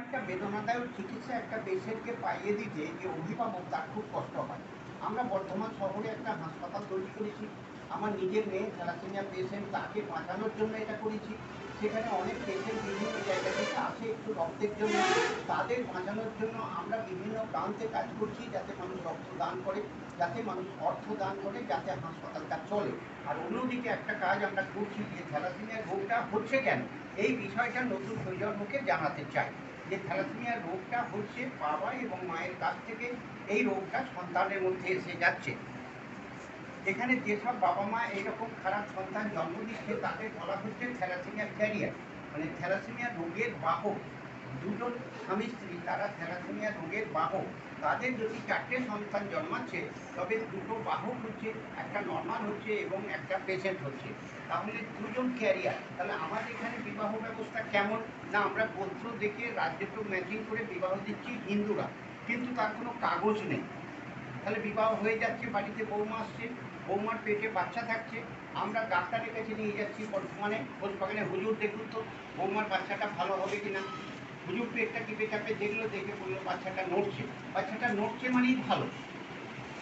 একটা বেদনাদায়ক চিকিৎসা একটা পেশেন্টকে পাইয়ে দিতে যে অভিভাবক তার খুব কষ্ট হয়। আমরা বর্ধমান শহরে একটা হাসপাতাল তৈরি করেছি। আমার নিজের মেয়ে থ্যালাসেমিয়া পেশেন্ট, তাকে বাঁচানোর জন্য এটা করেছি। সেখানে অনেক পেশেন্ট বিভিন্ন জায়গা থেকে আসে একটু রক্তের জন্য। তাদের বাঁচানোর জন্য আমরা বিভিন্ন প্রান্তে কাজ করছি, যাতে মানুষ রক্ত দান করে, যাতে মানুষ অর্থ দান করে, যাতে হাসপাতালটা চলে। আর অন্যদিকে একটা কাজ আমরা করছি যে থ্যালাসেমিয়া রোগটা হচ্ছে কেন, এই বিষয়টা নতুন প্রজন্মকে জানাতে চাই। যে থ্যালাসেমিয়া রোগটা হচ্ছে বাবা এবং মায়ের কাছ থেকে এই রোগটা সন্তানের মধ্যে এসে যাচ্ছে। এখানে যেসব বাবা মা এইরকম খারাপ সন্তান জন্ম দিচ্ছে তাদের বলা হচ্ছে থ্যালাসেমিয়া ক্যারিয়ার, মানে থ্যালাসেমিয়া রোগের বাহক। দুজন স্বামী স্ত্রী তারা থ্যালাসেমিয়া রোগের বাহক। তাদের যদি 4টে সন্তান জন্মাচ্ছে, তবে 2টো বাহক হচ্ছে, একটা নর্মাল হচ্ছে এবং একটা পেশেন্ট হচ্ছে। তাহলে 2জন ক্যারিয়ার। তাহলে আমাদের এখানে বিবাহ ব্যবস্থা কেমন না, আমরা পত্র দেখে রাজ্যটা ম্যাচিং করে বিবাহ দিচ্ছি হিন্দুরা, কিন্তু তার কোনো কাগজ নেই। তাহলে বিবাহ হয়ে যাচ্ছে, বাড়িতে বৌমা আসছে, বৌমার পেটে বাচ্চা থাকছে, আমরা ডাক্তারের কাছে নিয়ে যাচ্ছি বর্তমানে খোঁজবাগানে, হুজুর দেখুন তো বৌমার বাচ্চাটা ভালো হবে কিনা। হুজুর পেটটা টিপে চাপে দেখলো, দেখে বললো বাচ্চাটা নড়ছে। বাচ্চাটা নড়ছে মানেই ভালো,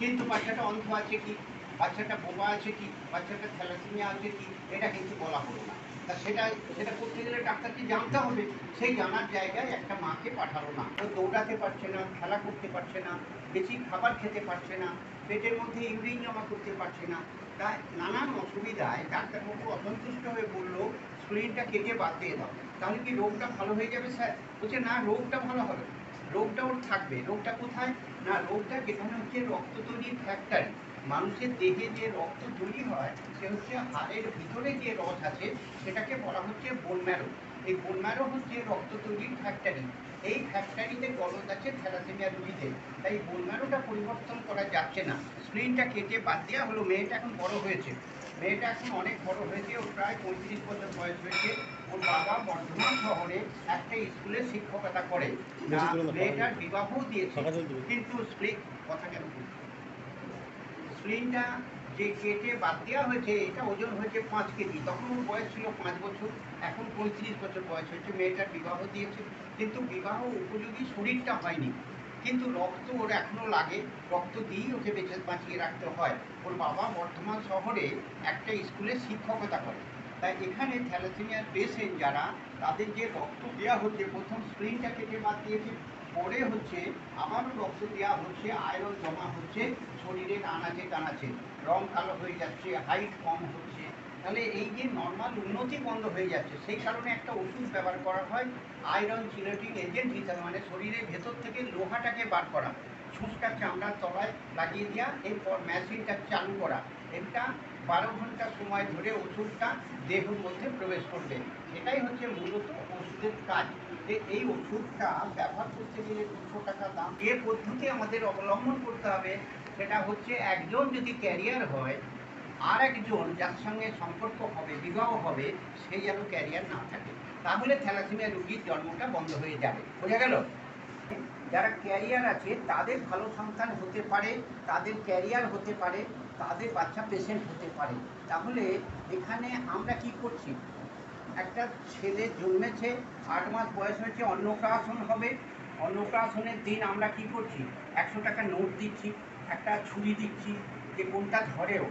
কিন্তু বাচ্চাটা অন্ধ আছে কি, বাচ্চাটা বোবা আছে কি, বাচ্চাটা থ্যালাসেমিয়া আছে কি, এটা কিন্তু বলা হলো না। তা সেটা সেটা করতে গেলে ডাক্তারকে জানতে হবে। সেই জানার জায়গায় একটা মাকে পাঠালো না, ও দৌড়াতে পারছে না, খেলা করতে পারছে না, বেশি খাবার খেতে পারছে না, পেটের মধ্যে ইউরিন জমা করতে পারছে না। তাই নানান অসুবিধায় ডাক্তারবাবু অসন্তুষ্ট হয়ে বললো স্ক্রিনটা কেটে বাদ দিয়ে দাও। তাহলে কি রোগটা ভালো হয়ে যাবে স্যার? বলছে না, রোগটা ভালো হবে, রোগটা ওর থাকবে। রোগটা কোথায় না, রোগটা যেখানে হচ্ছে রক্ত তৈরির ফ্যাক্টরি। মানুষের দেহে যে রক্ত তৈরি হয় সে হচ্ছে হাড়ের ভিতরে যে রস আছে সেটাকে বলা হচ্ছে বোন ম্যারো। এই বোন ম্যারো হচ্ছে রক্ত তৈরির ফ্যাক্টরি। এই ফ্যাক্টরিতে গলদ আছে থ্যালাসেমিয়া রোগীদের, তাই বোন ম্যারোটা পরিবর্তন করা যাচ্ছে না। স্ক্রিনটা কেটে বাদ দেওয়া হলো। মেয়েটা এখন বড় হয়েছে, মেয়েটা এখন অনেক বড় হয়েছে, ওর প্রায় 35 বছর বয়স হয়েছে। ওর বাবা বর্ধমান শহরে একটা স্কুলে শিক্ষকতা করে। মেয়েটার বিবাহও দিয়েছে, কিন্তু কথা কেন স্ক্রিনটা যে কেটে বাদ দেওয়া হয়েছে, এটা ওজন হয়েছে 5 কেজি। তখন ওর বয়স ছিল 5 বছর, এখন 35 বছর বয়স হয়েছে। মেয়েটার বিবাহ দিয়েছে, কিন্তু বিবাহ উপযোগী শরীরটা হয়নি। কিন্তু রক্ত ওর এখনও লাগে, রক্ত দিয়েই ওকে বেঁচে বাঁচিয়ে রাখতে হয়। ওর বাবা বর্ধমান শহরে একটা স্কুলে শিক্ষকতা করে। তাই এখানে থ্যালাসেমিয়ার পেশেন্ট যারা, তাদের যে রক্ত দেওয়া হচ্ছে, প্রথম স্ক্রিনটা কেটে বাদ দিয়েছে, পরে হচ্ছে আবারও রক্ত দেওয়া হচ্ছে, আয়রন জমা হচ্ছে শরীরের আনাচে কানাচে, রং কালো হয়ে যাচ্ছে, হাইট কম হচ্ছে। তাহলে এই যে নর্মাল উন্নতি বন্ধ হয়ে যাচ্ছে, সেই কারণে একটা ওষুধ ব্যবহার করা হয় আয়রন চিলেটিং এজেন্ট হিসাবে, মানে শরীরের ভেতর থেকে লোহাটাকে বার করা, ছুঁচটা চামড়ার তলায় লাগিয়ে দেওয়া, এরপর মেশিনটা চালু করা। এটা 12 ঘন্টা সময় ধরে ওষুধটা দেহের মধ্যে প্রবেশ করবে। এটাই হচ্ছে মূলত ওষুধের কাজ। যে এই ওষুধটা ব্যবহার করতে গেলে 200 টাকা দাম। যে পদ্ধতি আমাদের অবলম্বন করতে হবে সেটা হচ্ছে, একজন যদি ক্যারিয়ার হয়, আর একজন যার সঙ্গে সম্পর্ক হবে, বিবাহ হবে, সেই যেন ক্যারিয়ার না থাকে। তাহলে থ্যালাসেমিয়া রোগীর জন্মটা বন্ধ হয়ে যাবে। বোঝা গেল? যারা ক্যারিয়ার আছে তাদের ভালো সন্তান হতে পারে, তাদের ক্যারিয়ার হতে পারে, তাদের বাচ্চা পেশেন্ট হতে পারে। তাহলে এখানে আমরা কি করছি, একটা ছেলে জন্মেছে, 8 মাস বয়স হয়েছে, অন্নপ্রাশন হবে। অন্নপ্রাশনের দিন আমরা কি করছি, 100 টাকা নোট দিচ্ছি, একটা ছুরি দিচ্ছি, যে কোনটা ধরেও।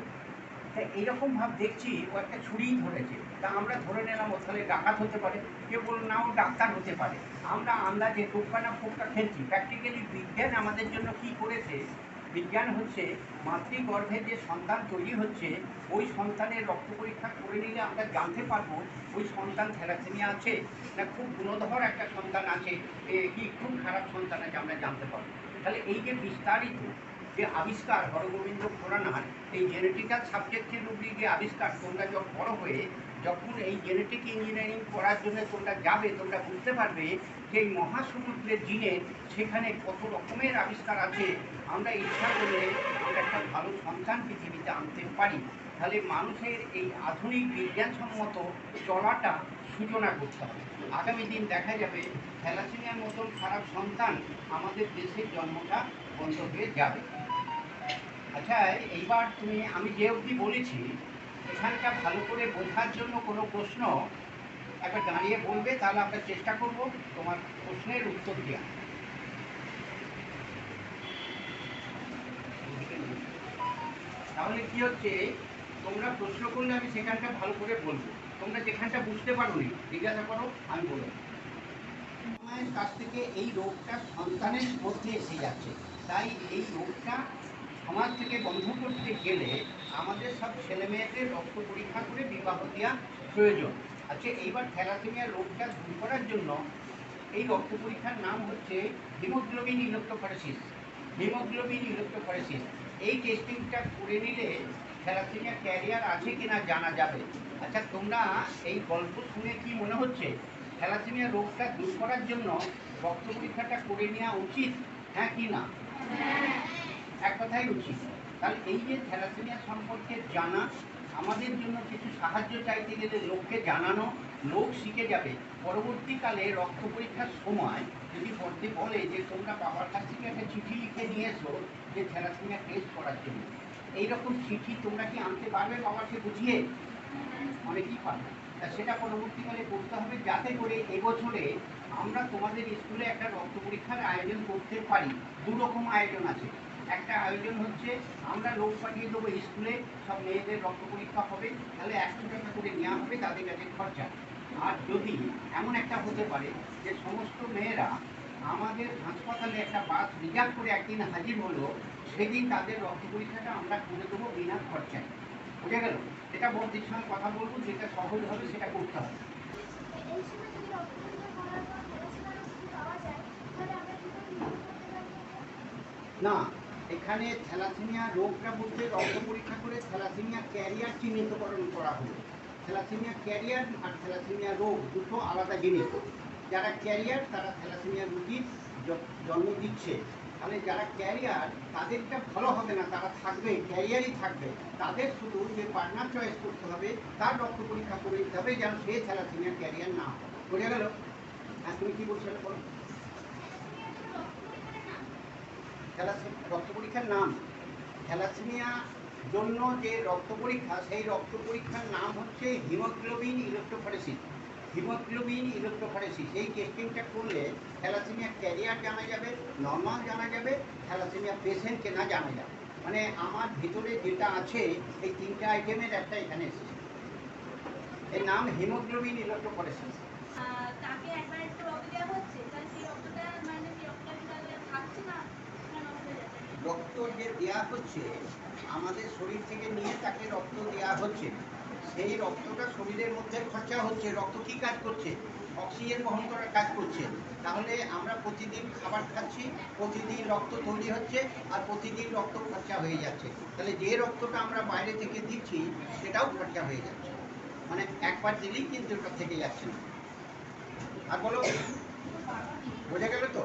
তা এইরকম ভাব দেখছি ও একটা ছুরিই ধরেছে, তা আমরা ধরে নিলাম ও তাহলে ডাকাত হতে পারে। কেউ বলল না, ও ডাক্তার হতে পারে। আমরা আন্দাজে টোপকা না ফোপকা খেলছি। প্র্যাকটিক্যালি বিজ্ঞান আমাদের জন্য কি করেছে, বিজ্ঞান হচ্ছে মাতৃগর্ভে যে সন্তান তৈরি হচ্ছে, ওই সন্তানের রক্ত পরীক্ষা করে নিলে আমরা জানতে পারবো ওই সন্তান থ্যালাসেমিয়া আছে না খুব গুণধর একটা সন্তান আছে, কি খুব খারাপ সন্তান আছে, আমরা জানতে পারবো। তাহলে এই যে বিস্তারিত যে আবিষ্কার হরগোবিন্দ খুরানার, এই জেনেটিক্যাল সাবজেক্টের উপরে যে আবিষ্কার, তোমরা যখন বড় হয়ে যখন এই জেনেটিক ইঞ্জিনিয়ারিং করার জন্য তোমরা যাবে, তোমরা বুঝতে পারবে যে এই মহাসমুদ্রের জিনে সেখানে কত রকমের আবিষ্কার আছে। আমরা ইচ্ছা করলে আমরা একটা ভালো সন্তান পৃথিবীতে আনতে পারি। তাহলে মানুষের এই আধুনিক বিজ্ঞানসম্মত চলাটা সূচনা করতে হবে। আগামী দিন দেখা যাবে থ্যালাসেমিয়ার মতন খারাপ সন্তান আমাদের দেশের জন্মটা বন্ধ হয়ে যাবে। আচ্ছা, এইবার আমি যে অবধি বলেছি, এখানটা ভালো করে বোঝার জন্য কোনো প্রশ্ন? একবার দাঁড়িয়ে বলবে, তাহলে আমরা চেষ্টা করব তোমার প্রশ্নের উত্তর দেওয়া। তাহলে কি হচ্ছে, তোমরা প্রশ্ন করলে আমি সেখানটা ভালো করে বলবো, তোমরা যেখানটা বুঝতে পারো নি জিজ্ঞাসা করো, আমি বলবো। মায়ের কাছ থেকে এই রোগটা সন্তানের মধ্যে এসে যাচ্ছে, তাই এই রোগটা সমাজ থেকে বন্ধ করতে গেলে আমাদের সব ছেলেমেয়েদের রক্ত পরীক্ষা করে বিবাহ দেওয়া প্রয়োজন। আচ্ছা, এইবার থ্যালাসেমিয়া রোগটা দূর করার জন্য এই রক্ত পরীক্ষার নাম হচ্ছে হিমোগ্লোবিন ইলেকট্রোফরেসিস। হিমোগ্লোবিন ইলেকট্রোফরেসিস এই টেস্টিংটা করে নিলে থ্যালাসেমিয়া ক্যারিয়ার আছে কিনা জানা যাবে। আচ্ছা, তোমরা এই গল্প শুনে কি মনে হচ্ছে থ্যালাসেমিয়া রোগটা দূর করার জন্য রক্ত পরীক্ষাটা করে নেওয়া উচিত, হ্যাঁ কি না? এক কথাই উচিত। তাহলে এই যে থ্যালাসেমিয়া সম্পর্কে জানা, আমাদের জন্য কিছু সাহায্য চাইতে গেলে লোককে জানানো, লোক শিখে যাবে। পরবর্তীকালে রক্ত পরীক্ষার সময় যদি বলে যে তোমরা বাবার কাছ থেকে একটা চিঠি লিখে নিয়ে এসো যে থ্যালাসেমিয়া টেস্ট করার জন্য, এইরকম চিঠি তোমরা কি আনতে পারবে বাবাকে বুঝিয়ে? অনেকেই পারবে। তা সেটা পরবর্তীকালে করতে হবে, যাতে করে এবছরে আমরা তোমাদের স্কুলে একটা রক্ত পরীক্ষার আয়োজন করতে পারি। দুরকম আয়োজন আছে। একটা আয়োজন হচ্ছে আমরা লোক পাঠিয়ে দেবো স্কুলে, সব মেয়েদের রক্ত পরীক্ষা হবে, তাহলে 100 টাকা করে নেওয়া হবে তাদের কাছে খরচা। আর যদি এমন একটা হতে পারে যে সমস্ত মেয়েরা আমাদের হাসপাতালে একটা বাস রিজার্ভ করে একদিন হাজির হলো, সেদিন তাদের রক্ত পরীক্ষাটা আমরা করে দেবো বিনা খরচায়। বুঝে গেল? এটা বন্ধুদের সঙ্গে কথা বলবো, যেটা সহজ হবে সেটা করতে হবে। না, এখানে থ্যালাসেমিয়া রোগটা বলতে রক্ত পরীক্ষা করে থ্যালাসেমিয়া ক্যারিয়ার চিহ্নিতকরণ করা হলো। থ্যালাসেমিয়া ক্যারিয়ার আর থ্যালাসেমিয়া রোগ দুটো আলাদা জিনিস। যারা ক্যারিয়ার তারা থ্যালাসেমিয়া রোগীর জন্ম দিচ্ছে, তাহলে যারা ক্যারিয়ার তাদেরটা ভালো হবে না, তারা থাকবে ক্যারিয়ারই থাকবে। তাদের শুধু যে পার্টনার চয়েস করতে হবে, তার রক্ত পরীক্ষা করে দিতে হবে যেন সে থ্যালাসেমিয়া ক্যারিয়ার না হয়। বোঝা গেল? হ্যাঁ, তুমি কি বলছো বলো। রক্ত পরীক্ষার নাম থ্যালাসেমিয়া জন্য যে রক্ত পরীক্ষা, সেই রক্ত পরীক্ষার নাম হচ্ছে হিমোগ্লোবিন ইলেকট্রোফরেসিস। হিমোগ্লোবিন ইলেকট্রোফরেসিস এই টেস্টিংটা করলে থ্যালাসেমিয়া ক্যারিয়ার জানা যাবে, নর্মাল জানা যাবে, থ্যালাসেমিয়া পেশেন্ট কেনা জানা যাবে। মানে আমার ভিতরে যেটা আছে এই তিনটা আইটেমের একটা এখানে এসেছে, এর নাম হিমোগ্লোবিন ইলেকট্রোফরেসিস। তাকে একবার একটু রক্ত দেওয়া হচ্ছে, তাহলে সেই রক্তটা মানে সেই রক্তটা কি তাহলে থাকছে না, রক্ত যে দেওয়া হচ্ছে আমাদের শরীর থেকে নিয়ে তাকে রক্ত দেওয়া হচ্ছে, সেই রক্তটা শরীরের মধ্যে খরচা হচ্ছে। রক্ত কি কাজ করছে? অক্সিজেন বহন করার কাজ করছে। তাহলে আমরা প্রতিদিন খাবার খাচ্ছি, প্রতিদিন রক্ত তৈরি হচ্ছে, আর প্রতিদিন রক্ত খরচা হয়ে যাচ্ছে। তাহলে যে রক্তটা আমরা বাইরে থেকে দিচ্ছি সেটাও খরচা হয়ে যাচ্ছে। মানে একবার দিলেই কিন্তু ওটা থেকে যাচ্ছে না। আর বলো, বোঝা গেল তো?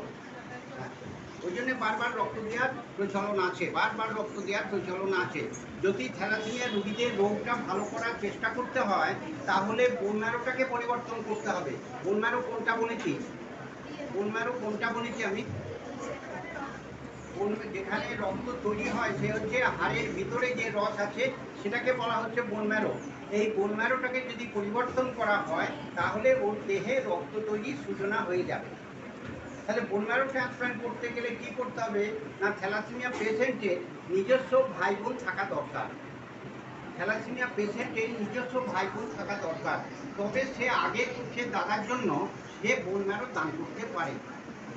ওই জন্য বারবার রক্ত দেওয়ার প্রচলন আছে, বারবার রক্ত দেওয়ার প্রচলন আছে। যদি থ্যালাসেমিয়া রোগীদের রোগটা ভালো করার চেষ্টা করতে হয়, তাহলে বোন ম্যারোটাকে পরিবর্তন করতে হবে। বোন ম্যারো কোনটা বলেছি? বোন ম্যারো কোনটা বলেছি আমি? যেখানে রক্ত তৈরি হয় সে হচ্ছে হাড়ের ভিতরে যে রস আছে সেটাকে বলা হচ্ছে বোন ম্যারো। এই বোন ম্যারোটাকে যদি পরিবর্তন করা হয়, তাহলে ওর দেহে রক্ত তৈরি সূচনা হয়ে যাবে। তাহলে বোন ম্যারো ট্রান্সপ্লান্ট করতে গেলে কি করতে হবে না, থ্যালাসেমিয়া পেশেন্টের নিজস্ব ভাই বোন থাকা দরকার। থ্যালাসেমিয়া পেশেন্টের নিজস্ব ভাই বোন থাকা দরকার, তবে সে আগে সে দাদার জন্য সে বোন ম্যারো দান করতে পারে।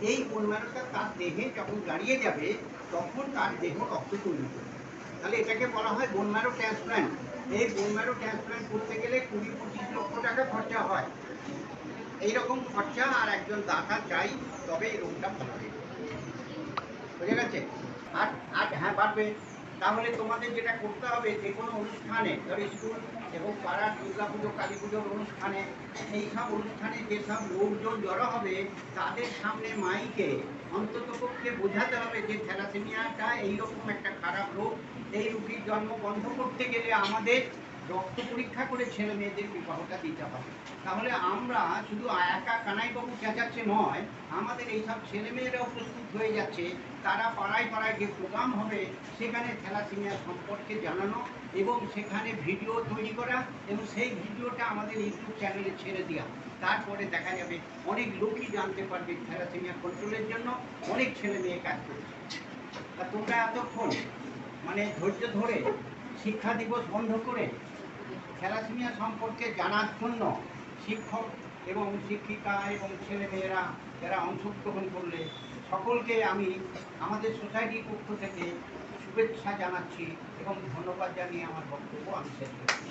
এই বোন ম্যারোটা তার দেহে যখন দাঁড়িয়ে যাবে তখন তার দেহ রক্ত তৈরি করবে। তাহলে এটাকে বলা হয় বোন ম্যারো ট্রান্সপ্লান্ট। এই বোন ম্যারো ট্রান্সপ্লান্ট করতে গেলে 20-25 লক্ষ টাকা খরচা হয়। এইরকম খরচা আর একজন দাতা চাই, তবে এই রোগটা ভালো হয়ে যাবে। বুঝে গেছে? আর আর হ্যাঁ, পারবে। তাহলে তোমাদের যেটা করতে হবে, যে কোনো অনুষ্ঠানে, ধরো স্কুল এবং পাড়ার দুর্গা পুজো, কালী পুজোর অনুষ্ঠানে, এই সব অনুষ্ঠানে যেসব লোকজন জড়ো হবে তাদের সামনে মাইকে অন্ততপক্ষে বোঝাতে হবে যে থ্যালাসেমিয়াটা এইরকম একটা খারাপ রোগ। এই রোগীর জন্ম বন্ধ করতে গেলে আমাদের রক্ত পরীক্ষা করে ছেলে মেয়েদের বিবাহটা দিতে হবে। তাহলে আমরা শুধু একা কানাইবাবু চেঁচাচ্ছে নয়, আমাদের এইসব ছেলেমেয়েরাও প্রস্তুত হয়ে যাচ্ছে। তারা পাড়ায় পাড়ায় যে প্রোগ্রাম হবে সেখানে থ্যালাসেমিয়া সম্পর্কে জানানো এবং সেখানে ভিডিও তৈরি করা এবং সেই ভিডিওটা আমাদের ইউটিউব চ্যানেলে ছেড়ে দেওয়া। তারপরে দেখা যাবে অনেক লোকই জানতে পারবে থ্যালাসেমিয়া কন্ট্রোলের জন্য অনেক ছেলে মেয়ে কাজ করছে। তা তোমরা এতক্ষণ মানে ধৈর্য ধরে শিক্ষা দিবস বন্ধ করে থ্যালাসেমিয়া সম্পর্কে জানার জন্য শিক্ষক এবং শিক্ষিকা এবং ছেলেমেয়েরা যারা অংশগ্রহণ করলে সকলকে আমি আমাদের সোসাইটির পক্ষ থেকে শুভেচ্ছা জানাচ্ছি এবং ধন্যবাদ জানিয়ে আমার বক্তব্য আমি শেষ করছি।